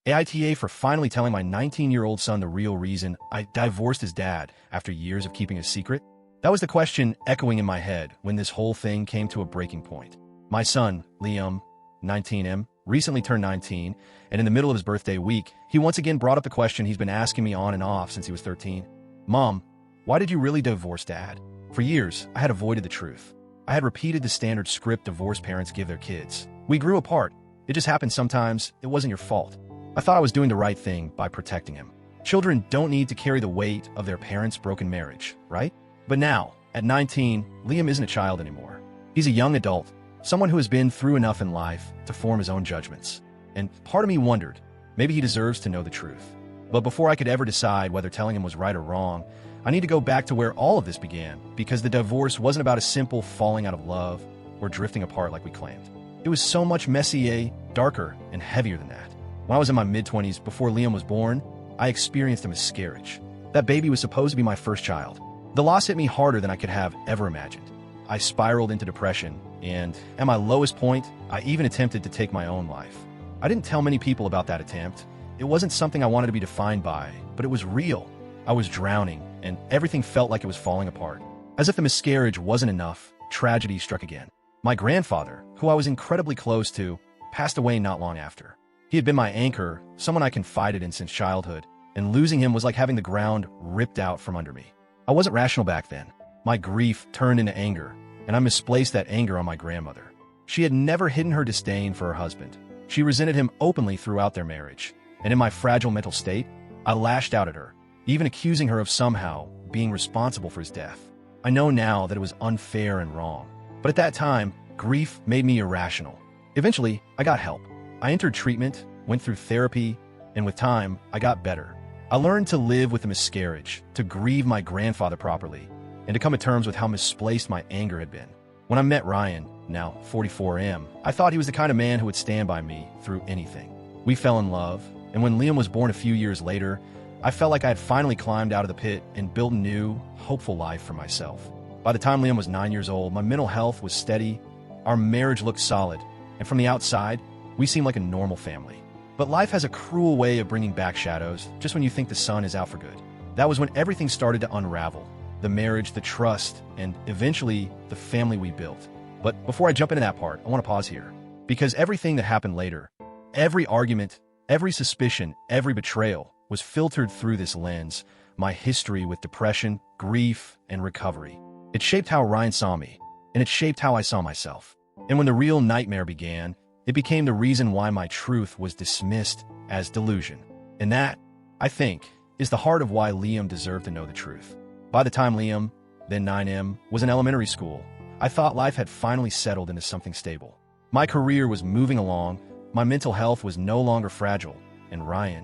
AITA for finally telling my 19-year-old son the real reason I divorced his dad after years of keeping a secret? That was the question echoing in my head when this whole thing came to a breaking point. My son, Liam, 19M, recently turned 19, and in the middle of his birthday week, he once again brought up the question he's been asking me on and off since he was 13. Mom, why did you really divorce Dad? For years, I had avoided the truth. I had repeated the standard script divorced parents give their kids. We grew apart. It just happened sometimes. It wasn't your fault. I thought I was doing the right thing by protecting him. Children don't need to carry the weight of their parents' broken marriage, right? But now, at 19, Liam isn't a child anymore. He's a young adult, someone who has been through enough in life to form his own judgments. And part of me wondered, maybe he deserves to know the truth. But before I could ever decide whether telling him was right or wrong, I need to go back to where all of this began, because the divorce wasn't about a simple falling out of love or drifting apart like we claimed. It was so much messier, darker, and heavier than that. When I was in my mid-20s, before Liam was born, I experienced a miscarriage. That baby was supposed to be my first child. The loss hit me harder than I could have ever imagined. I spiraled into depression, and at my lowest point, I even attempted to take my own life. I didn't tell many people about that attempt. It wasn't something I wanted to be defined by, but it was real. I was drowning, and everything felt like it was falling apart. As if the miscarriage wasn't enough, tragedy struck again. My grandfather, who I was incredibly close to, passed away not long after. He had been my anchor, someone I confided in since childhood, and losing him was like having the ground ripped out from under me. I wasn't rational back then. My grief turned into anger, and I misplaced that anger on my grandmother. She had never hidden her disdain for her husband. She resented him openly throughout their marriage, and in my fragile mental state, I lashed out at her, even accusing her of somehow being responsible for his death. I know now that it was unfair and wrong, but at that time, grief made me irrational. Eventually, I got help. I entered treatment, went through therapy, and with time, I got better. I learned to live with the miscarriage, to grieve my grandfather properly, and to come to terms with how misplaced my anger had been. When I met Ryan, now 44M, I thought he was the kind of man who would stand by me through anything. We fell in love, and when Liam was born a few years later, I felt like I had finally climbed out of the pit and built a new, hopeful life for myself. By the time Liam was 9 years old, my mental health was steady, our marriage looked solid, and from the outside, we seemed like a normal family. But life has a cruel way of bringing back shadows just when you think the sun is out for good. That was when everything started to unravel. The marriage, the trust, and eventually the family we built. But before I jump into that part, I want to pause here. Because everything that happened later, every argument, every suspicion, every betrayal was filtered through this lens, my history with depression, grief, and recovery. It shaped how Ryan saw me, and it shaped how I saw myself. And when the real nightmare began, it became the reason why my truth was dismissed as delusion. And that, I think, is the heart of why Liam deserved to know the truth. By the time Liam, then 9M, was in elementary school, I thought life had finally settled into something stable. My career was moving along, my mental health was no longer fragile, and Ryan,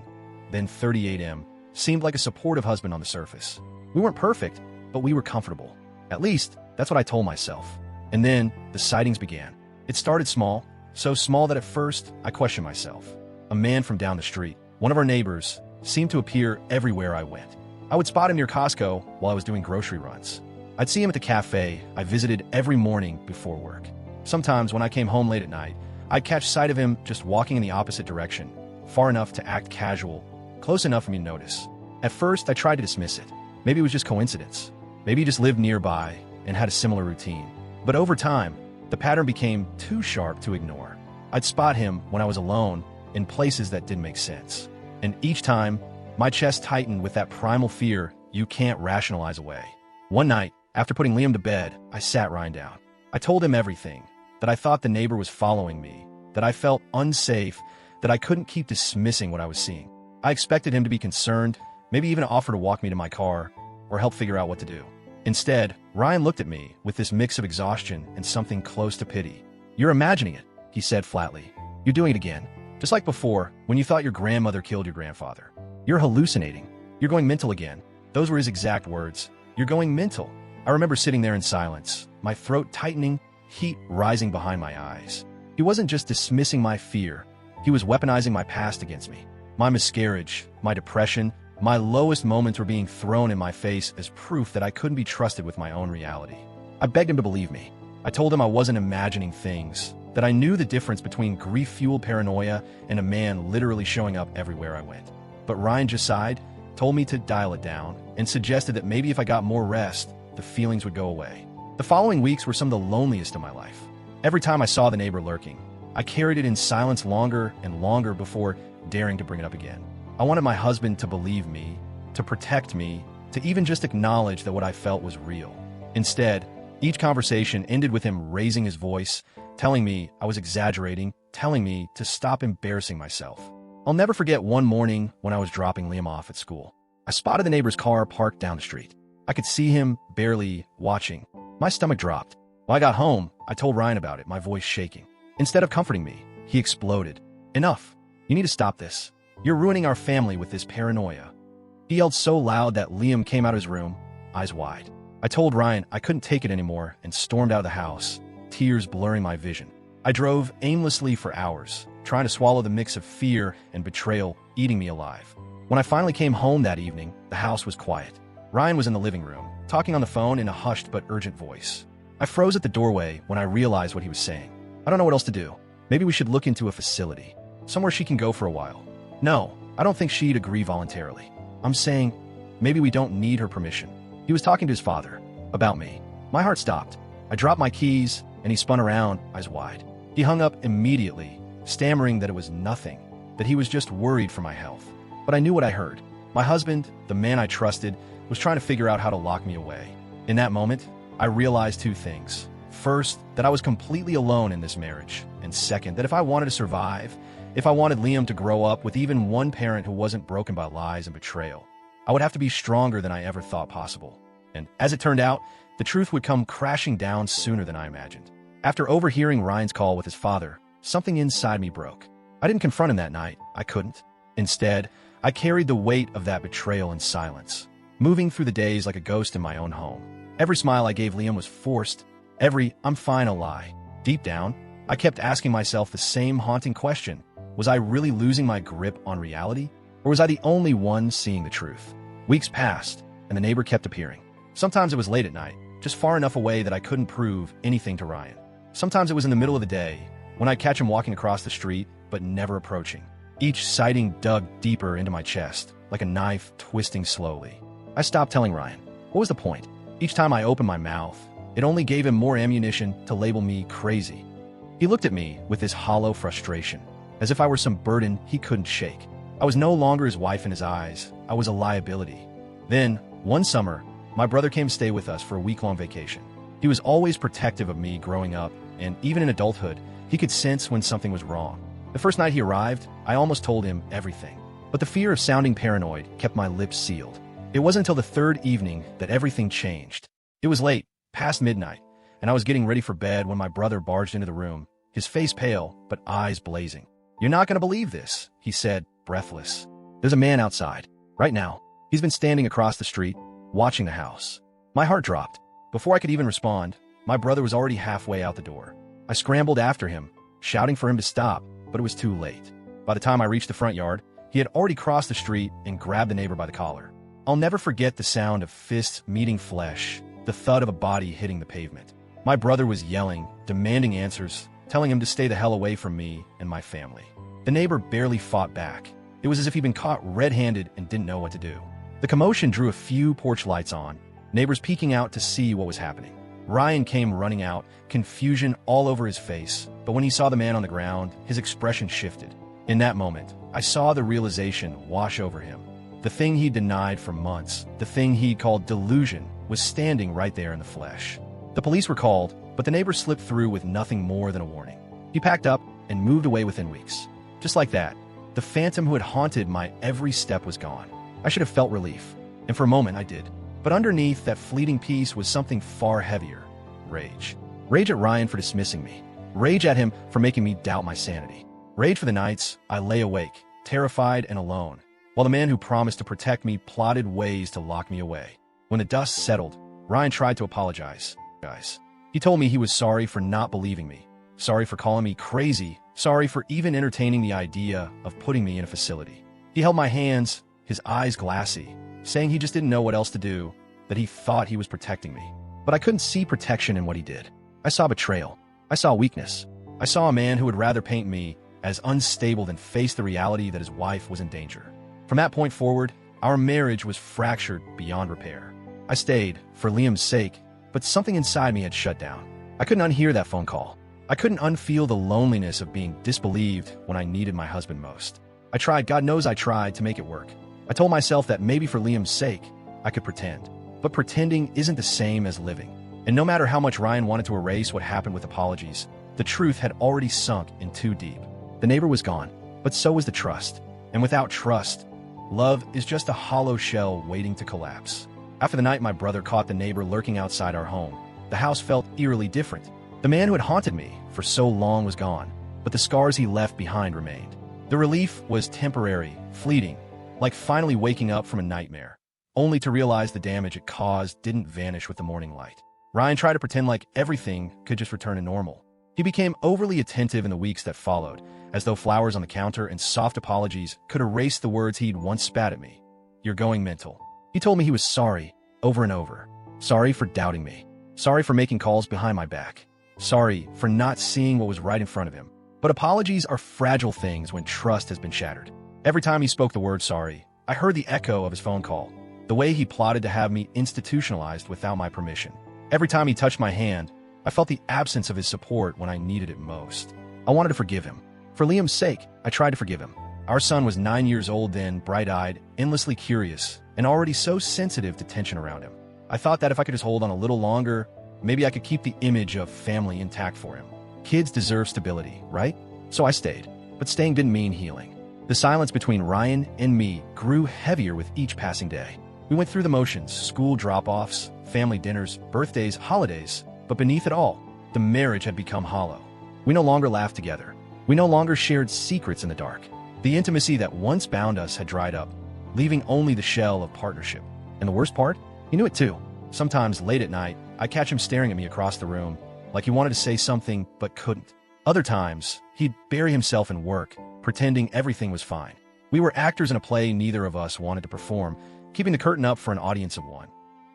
then 38M, seemed like a supportive husband on the surface. We weren't perfect, but we were comfortable. At least, that's what I told myself. And then, the sightings began. It started small, so small that at first, I questioned myself. A man from down the street, one of our neighbors, seemed to appear everywhere I went. I would spot him near Costco while I was doing grocery runs. I'd see him at the cafe I visited every morning before work. Sometimes when I came home late at night, I'd catch sight of him just walking in the opposite direction, far enough to act casual, close enough for me to notice. At first, I tried to dismiss it. Maybe it was just coincidence. Maybe he just lived nearby and had a similar routine. But over time, the pattern became too sharp to ignore. I'd spot him when I was alone in places that didn't make sense. And each time, my chest tightened with that primal fear you can't rationalize away. One night, after putting Liam to bed, I sat Ryan down. I told him everything, that I thought the neighbor was following me, that I felt unsafe, that I couldn't keep dismissing what I was seeing. I expected him to be concerned, maybe even offer to walk me to my car, or help figure out what to do. Instead, Ryan looked at me with this mix of exhaustion and something close to pity. "You're imagining it," he said flatly. "You're doing it again. Just like before, when you thought your grandmother killed your grandfather. You're hallucinating. You're going mental again." Those were his exact words. "You're going mental." I remember sitting there in silence, my throat tightening, heat rising behind my eyes. He wasn't just dismissing my fear. He was weaponizing my past against me. My miscarriage, my depression, my lowest moments were being thrown in my face as proof that I couldn't be trusted with my own reality. I begged him to believe me. I told him I wasn't imagining things, that I knew the difference between grief-fueled paranoia and a man literally showing up everywhere I went. But Ryan just sighed, told me to dial it down, and suggested that maybe if I got more rest, the feelings would go away. The following weeks were some of the loneliest of my life. Every time I saw the neighbor lurking, I carried it in silence longer and longer before daring to bring it up again. I wanted my husband to believe me, to protect me, to even just acknowledge that what I felt was real. Instead, each conversation ended with him raising his voice, telling me I was exaggerating, telling me to stop embarrassing myself. I'll never forget one morning when I was dropping Liam off at school. I spotted the neighbor's car parked down the street. I could see him barely watching. My stomach dropped. When I got home, I told Ryan about it, my voice shaking. Instead of comforting me, he exploded. "Enough. You need to stop this. You're ruining our family with this paranoia." He yelled so loud that Liam came out of his room, eyes wide. I told Ryan I couldn't take it anymore and stormed out of the house, tears blurring my vision. I drove aimlessly for hours, trying to swallow the mix of fear and betrayal eating me alive. When I finally came home that evening, the house was quiet. Ryan was in the living room, talking on the phone in a hushed but urgent voice. I froze at the doorway when I realized what he was saying. "I don't know what else to do. Maybe we should look into a facility, somewhere she can go for a while." "No, I don't think she'd agree voluntarily. I'm saying maybe we don't need her permission." He was talking to his father about me. My heart stopped. I dropped my keys, and he spun around, eyes wide. He hung up immediately, stammering that it was nothing, that he was just worried for my health. But I knew what I heard. My husband, the man I trusted, was trying to figure out how to lock me away. In that moment, I realized two things. First, that I was completely alone in this marriage. And second, that if I wanted to survive, if I wanted Liam to grow up with even one parent who wasn't broken by lies and betrayal, I would have to be stronger than I ever thought possible. And as it turned out, the truth would come crashing down sooner than I imagined. After overhearing Ryan's call with his father, something inside me broke. I didn't confront him that night. I couldn't. Instead, I carried the weight of that betrayal in silence, moving through the days like a ghost in my own home. Every smile I gave Liam was forced. Every "I'm fine" a lie. Deep down, I kept asking myself the same haunting question. Was I really losing my grip on reality? Or was I the only one seeing the truth? Weeks passed, and the neighbor kept appearing. Sometimes it was late at night, just far enough away that I couldn't prove anything to Ryan. Sometimes it was in the middle of the day, when I'd catch him walking across the street, but never approaching. Each sighting dug deeper into my chest, like a knife twisting slowly. I stopped telling Ryan. What was the point? Each time I opened my mouth, it only gave him more ammunition to label me crazy. He looked at me with this hollow frustration, as if I were some burden he couldn't shake. I was no longer his wife in his eyes. I was a liability. Then, one summer, my brother came to stay with us for a week-long vacation. He was always protective of me growing up, and even in adulthood, he could sense when something was wrong. The first night he arrived, I almost told him everything. But the fear of sounding paranoid kept my lips sealed. It wasn't until the third evening that everything changed. It was late, past midnight, and I was getting ready for bed when my brother barged into the room, his face pale, but eyes blazing. "You're not going to believe this," he said, breathless. "There's a man outside, right now. He's been standing across the street, watching the house." My heart dropped. Before I could even respond, my brother was already halfway out the door. I scrambled after him, shouting for him to stop, but it was too late. By the time I reached the front yard, he had already crossed the street and grabbed the neighbor by the collar. I'll never forget the sound of fists meeting flesh, the thud of a body hitting the pavement. My brother was yelling, demanding answers, telling him to stay the hell away from me and my family. The neighbor barely fought back. It was as if he'd been caught red-handed and didn't know what to do. The commotion drew a few porch lights on, neighbors peeking out to see what was happening. Ryan came running out, confusion all over his face, but when he saw the man on the ground, his expression shifted. In that moment, I saw the realization wash over him. The thing he denied for months, the thing he called delusion, was standing right there in the flesh. The police were called, but the neighbor slipped through with nothing more than a warning. He packed up and moved away within weeks. Just like that, the phantom who had haunted my every step was gone. I should have felt relief, and for a moment I did. But underneath that fleeting peace was something far heavier. Rage. Rage at Ryan for dismissing me. Rage at him for making me doubt my sanity. Rage for the nights I lay awake, terrified and alone, while the man who promised to protect me plotted ways to lock me away. When the dust settled, Ryan tried to apologize. He told me he was sorry for not believing me, sorry for calling me crazy, sorry for even entertaining the idea of putting me in a facility. He held my hands, his eyes glassy, saying he just didn't know what else to do, that he thought he was protecting me. But I couldn't see protection in what he did. I saw betrayal. I saw weakness. I saw a man who would rather paint me as unstable than face the reality that his wife was in danger. From that point forward, our marriage was fractured beyond repair. I stayed, for Liam's sake, but something inside me had shut down. I couldn't unhear that phone call. I couldn't unfeel the loneliness of being disbelieved when I needed my husband most. I tried, God knows I tried, to make it work. I told myself that maybe for Liam's sake, I could pretend. But pretending isn't the same as living. And no matter how much Ryan wanted to erase what happened with apologies, the truth had already sunk in too deep. The neighbor was gone, but so was the trust. And without trust, love is just a hollow shell waiting to collapse. After the night my brother caught the neighbor lurking outside our home, the house felt eerily different. The man who had haunted me for so long was gone, but the scars he left behind remained. The relief was temporary, fleeting, like finally waking up from a nightmare, only to realize the damage it caused didn't vanish with the morning light. Ryan tried to pretend like everything could just return to normal. He became overly attentive in the weeks that followed, as though flowers on the counter and soft apologies could erase the words he'd once spat at me. "You're going mental." He told me he was sorry, over and over. Sorry for doubting me. Sorry for making calls behind my back. Sorry for not seeing what was right in front of him. But apologies are fragile things when trust has been shattered. Every time he spoke the word sorry, I heard the echo of his phone call, the way he plotted to have me institutionalized without my permission. Every time he touched my hand, I felt the absence of his support when I needed it most. I wanted to forgive him. For Liam's sake, I tried to forgive him. Our son was 9 years old then, bright-eyed, endlessly curious, and already so sensitive to tension around him. I thought that if I could just hold on a little longer, maybe I could keep the image of family intact for him. Kids deserve stability, right? So I stayed. But staying didn't mean healing. The silence between Ryan and me grew heavier with each passing day. We went through the motions, school drop-offs, family dinners, birthdays, holidays, but beneath it all, the marriage had become hollow. We no longer laughed together. We no longer shared secrets in the dark. The intimacy that once bound us had dried up, leaving only the shell of partnership. And the worst part? He knew it too. Sometimes late at night, I'd catch him staring at me across the room, like he wanted to say something but couldn't. Other times, he'd bury himself in work, pretending everything was fine. We were actors in a play neither of us wanted to perform, keeping the curtain up for an audience of one.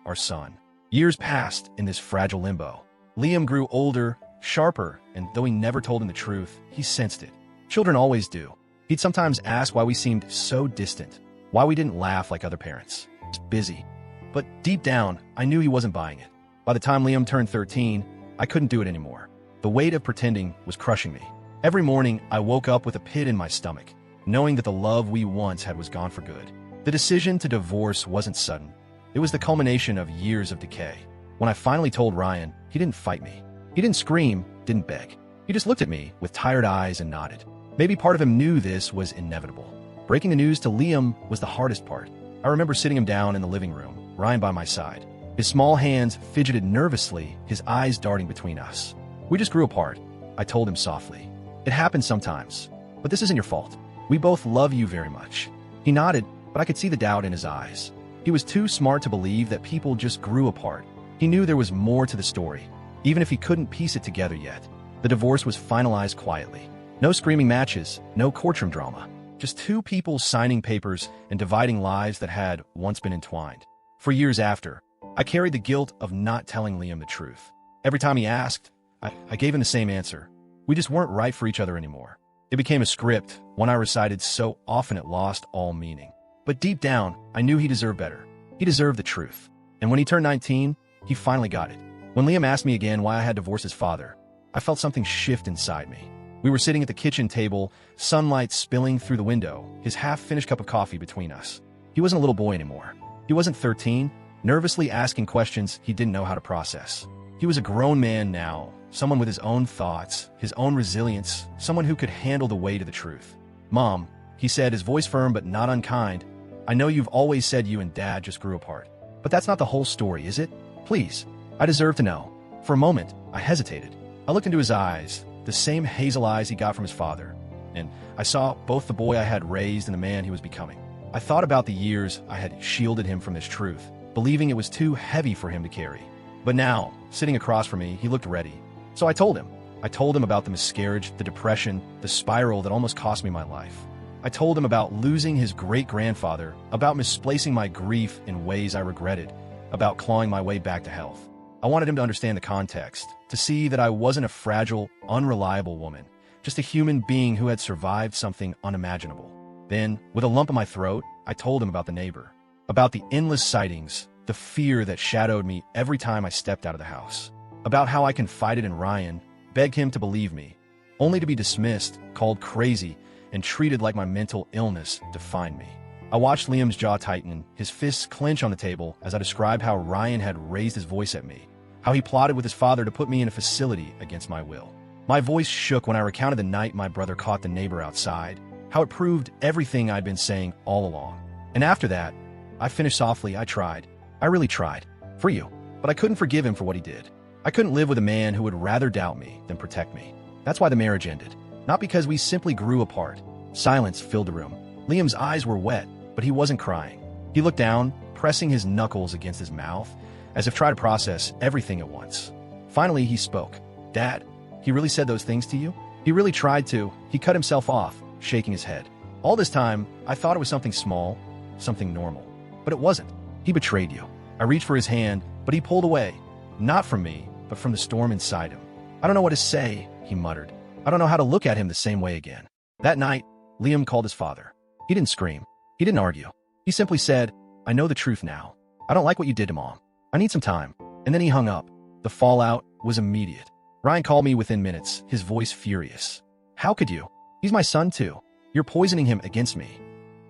Our son. Years passed in this fragile limbo. Liam grew older, sharper, and though he never told him the truth, he sensed it. Children always do. He'd sometimes ask why we seemed so distant, why we didn't laugh like other parents. Just busy. But deep down, I knew he wasn't buying it. By the time Liam turned 13, I couldn't do it anymore. The weight of pretending was crushing me. Every morning, I woke up with a pit in my stomach, knowing that the love we once had was gone for good. The decision to divorce wasn't sudden. It was the culmination of years of decay. When I finally told Ryan, he didn't fight me. He didn't scream, didn't beg. He just looked at me with tired eyes and nodded. Maybe part of him knew this was inevitable. Breaking the news to Liam was the hardest part. I remember sitting him down in the living room, Ryan by my side. His small hands fidgeted nervously, his eyes darting between us. "We just grew apart," I told him softly. "It happens sometimes, but this isn't your fault. We both love you very much." He nodded, but I could see the doubt in his eyes. He was too smart to believe that people just grew apart. He knew there was more to the story, even if he couldn't piece it together yet. The divorce was finalized quietly. No screaming matches, no courtroom drama. Just two people signing papers and dividing lives that had once been entwined. For years after, I carried the guilt of not telling Liam the truth. Every time he asked, I gave him the same answer. We just weren't right for each other anymore. It became a script, one I recited so often it lost all meaning. But deep down, I knew he deserved better. He deserved the truth. And when he turned 19, he finally got it. When Liam asked me again why I had divorced his father, I felt something shift inside me. We were sitting at the kitchen table, sunlight spilling through the window, his half-finished cup of coffee between us. He wasn't a little boy anymore. He wasn't 13, nervously asking questions he didn't know how to process. He was a grown man now, someone with his own thoughts, his own resilience, someone who could handle the weight of the truth. "Mom," he said, his voice firm but not unkind, "I know you've always said you and Dad just grew apart. But that's not the whole story, is it? Please, I deserve to know." For a moment, I hesitated. I looked into his eyes, the same hazel eyes he got from his father, and I saw both the boy I had raised and the man he was becoming. I thought about the years I had shielded him from this truth, believing it was too heavy for him to carry. But now, sitting across from me, he looked ready. So I told him. I told him about the miscarriage, the depression, the spiral that almost cost me my life. I told him about losing his great-grandfather, about misplacing my grief in ways I regretted, about clawing my way back to health. I I wanted him to understand the context, to see that I wasn't a fragile, unreliable woman, just a human being who had survived something unimaginable. Then, with a lump in my throat, I told him about the neighbor, about the endless sightings, the fear that shadowed me every time I stepped out of the house, about how I confided in Ryan, begged him to believe me, only to be dismissed, called crazy, and treated like my mental illness defined me. I watched Liam's jaw tighten, his fists clench on the table as I described how Ryan had raised his voice at me, how he plotted with his father to put me in a facility against my will. My voice shook when I recounted the night my brother caught the neighbor outside, how it proved everything I'd been saying all along. And after that, I finished softly. I tried. I really tried. For you. But I couldn't forgive him for what he did. I couldn't live with a man who would rather doubt me than protect me. That's why the marriage ended. Not because we simply grew apart. Silence filled the room. Liam's eyes were wet, but he wasn't crying. He looked down, pressing his knuckles against his mouth, as if trying to process everything at once. Finally, he spoke. Dad, he really said those things to you? He really tried to. He cut himself off, shaking his head. All this time, I thought it was something small, something normal. But it wasn't. He betrayed you. I reached for his hand, but he pulled away. Not from me, but from the storm inside him. I don't know what to say, he muttered. I don't know how to look at him the same way again. That night, Liam called his father. He didn't scream. He didn't argue. He simply said, I know the truth now. I don't like what you did to Mom. I need some time. And then he hung up. The fallout was immediate. Ryan called me within minutes, his voice furious. How could you? He's my son too. You're poisoning him against me.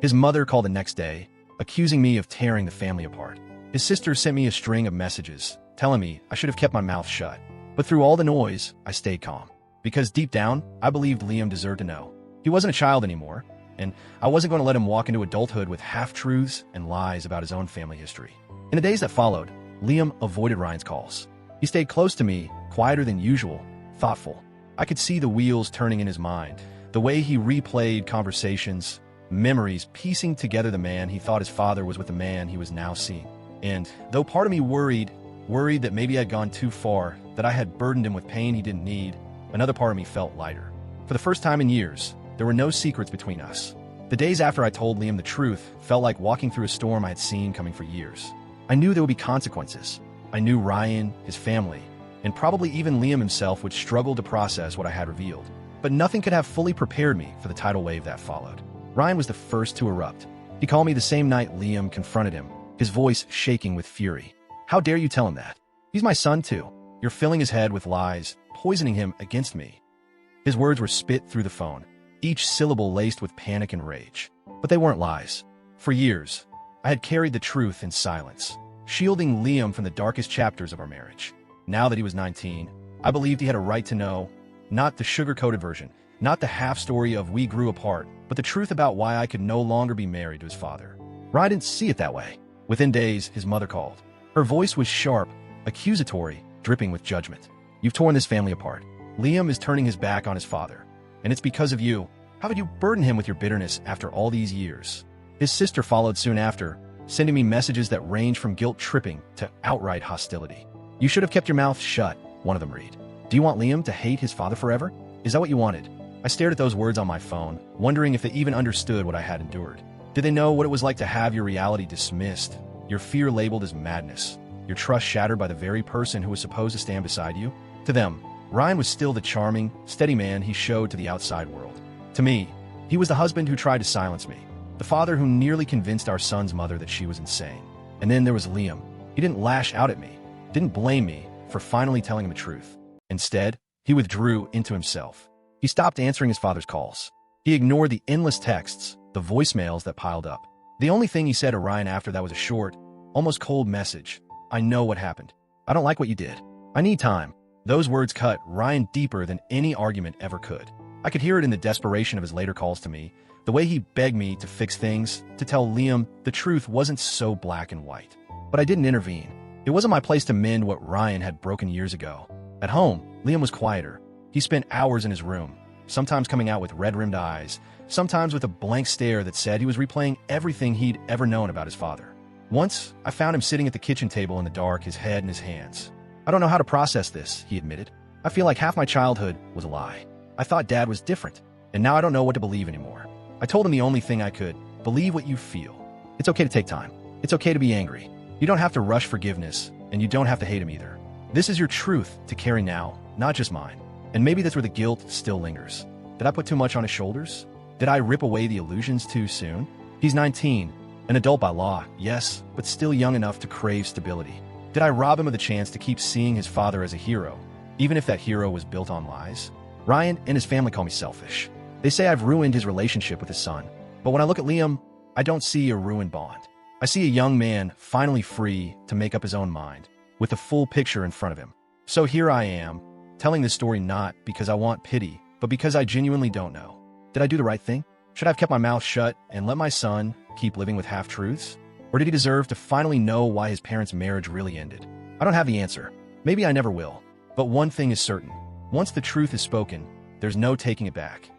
His mother called the next day, accusing me of tearing the family apart. His sister sent me a string of messages, telling me I should have kept my mouth shut. But through all the noise, I stayed calm. Because deep down, I believed Liam deserved to know. He wasn't a child anymore, and I wasn't going to let him walk into adulthood with half-truths and lies about his own family history. In the days that followed, Liam avoided Ryan's calls. He stayed close to me, quieter than usual, thoughtful. I could see the wheels turning in his mind, the way he replayed conversations, memories, piecing together the man he thought his father was with the man he was now seeing. And though part of me worried that maybe I'd gone too far, that I had burdened him with pain he didn't need, another part of me felt lighter. For the first time in years, there were no secrets between us. The days after I told Liam the truth felt like walking through a storm I had seen coming for years. I knew there would be consequences. I knew Ryan, his family, and probably even Liam himself would struggle to process what I had revealed. But nothing could have fully prepared me for the tidal wave that followed. Ryan was the first to erupt. He called me the same night Liam confronted him, his voice shaking with fury. How dare you tell him that? He's my son too. You're filling his head with lies, poisoning him against me. His words were spit through the phone, each syllable laced with panic and rage. But they weren't lies. For years, I had carried the truth in silence, shielding Liam from the darkest chapters of our marriage. Now that he was 19, I believed he had a right to know, not the sugar-coated version, not the half-story of we grew apart, but the truth about why I could no longer be married to his father. Ryan didn't see it that way. Within days, his mother called. Her voice was sharp, accusatory, dripping with judgment. You've torn this family apart. Liam is turning his back on his father. And it's because of you. How could you burden him with your bitterness after all these years? His sister followed soon after, sending me messages that ranged from guilt-tripping to outright hostility. You should have kept your mouth shut, one of them read. Do you want Liam to hate his father forever? Is that what you wanted? I stared at those words on my phone, wondering if they even understood what I had endured. Did they know what it was like to have your reality dismissed, your fear labeled as madness, your trust shattered by the very person who was supposed to stand beside you? To them, Ryan was still the charming, steady man he showed to the outside world. To me, he was the husband who tried to silence me, the father who nearly convinced our son's mother that she was insane. And then there was Liam. He didn't lash out at me, didn't blame me for finally telling him the truth. Instead, he withdrew into himself. He stopped answering his father's calls. He ignored the endless texts, the voicemails that piled up. The only thing he said to Ryan after that was a short, almost cold message. I know what happened. I don't like what you did. I need time. Those words cut Ryan deeper than any argument ever could. I could hear it in the desperation of his later calls to me, the way he begged me to fix things, to tell Liam the truth wasn't so black and white. But I didn't intervene. It wasn't my place to mend what Ryan had broken years ago. At home, Liam was quieter. He spent hours in his room, sometimes coming out with red-rimmed eyes, sometimes with a blank stare that said he was replaying everything he'd ever known about his father. Once, I found him sitting at the kitchen table in the dark, his head in his hands. I don't know how to process this, he admitted. I feel like half my childhood was a lie. I thought Dad was different, and now I don't know what to believe anymore. I told him the only thing I could, believe what you feel. It's okay to take time. It's okay to be angry. You don't have to rush forgiveness, and you don't have to hate him either. This is your truth to carry now, not just mine. And maybe that's where the guilt still lingers. Did I put too much on his shoulders? Did I rip away the illusions too soon? He's 19, an adult by law, yes, but still young enough to crave stability. Did I rob him of the chance to keep seeing his father as a hero, even if that hero was built on lies? Ryan and his family call me selfish. They say I've ruined his relationship with his son. But when I look at Liam, I don't see a ruined bond. I see a young man finally free to make up his own mind, with the full picture in front of him. So here I am, telling this story not because I want pity, but because I genuinely don't know. Did I do the right thing? Should I have kept my mouth shut and let my son keep living with half-truths? Or did he deserve to finally know why his parents' marriage really ended? I don't have the answer. Maybe I never will. But one thing is certain. Once the truth is spoken, there's no taking it back.